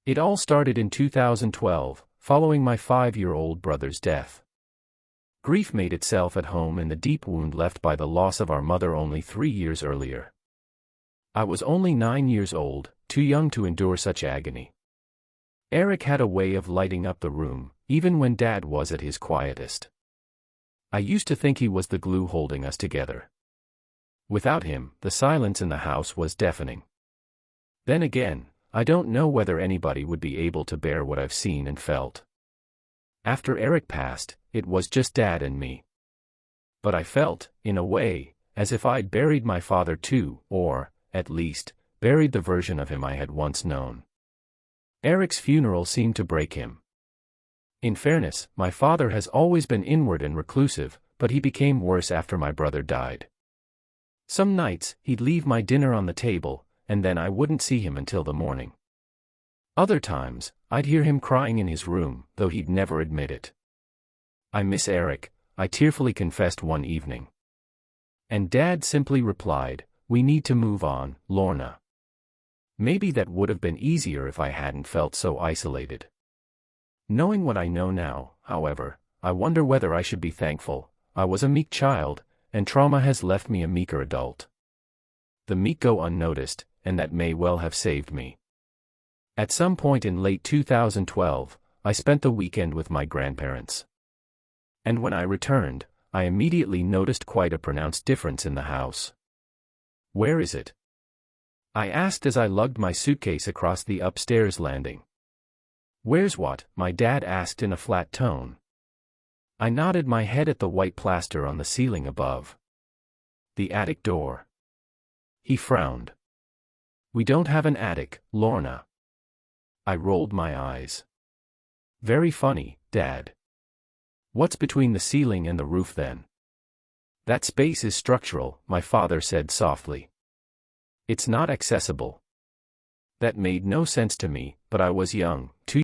It all started in 2012, following my 5-year-old brother's death. Grief made itself at home in the deep wound left by the loss of our mother only 3 years earlier. I was only 9 years old, too young to endure such agony. Eric had a way of lighting up the room, even when Dad was at his quietest. I used to think he was the glue holding us together. Without him, the silence in the house was deafening. Then again, I don't know whether anybody would be able to bear what I've seen and felt. After Eric passed, it was just Dad and me. But I felt, in a way, as if I'd buried my father too, or, at least, buried the version of him I had once known. Eric's funeral seemed to break him. In fairness, my father has always been inward and reclusive, but he became worse after my brother died. Some nights, he'd leave my dinner on the table, and then I wouldn't see him until the morning. Other times, I'd hear him crying in his room, though he'd never admit it. "I miss Eric," I tearfully confessed one evening. And Dad simply replied, "We need to move on, Lorna." Maybe that would have been easier if I hadn't felt so isolated. Knowing what I know now, however, I wonder whether I should be thankful. I was a meek child, and trauma has left me a meeker adult. The meek go unnoticed, and that may well have saved me. At some point in late 2012, I spent the weekend with my grandparents. And when I returned, I immediately noticed quite a pronounced difference in the house. "Where is it?" I asked as I lugged my suitcase across the upstairs landing. "Where's what?" my dad asked in a flat tone. I nodded my head at the white plaster on the ceiling above. "The attic door." He frowned. "We don't have an attic, Lorna." I rolled my eyes. "Very funny, Dad. What's between the ceiling and the roof then?" "That space is structural," my father said softly. "It's not accessible." That made no sense to me, but I was young, too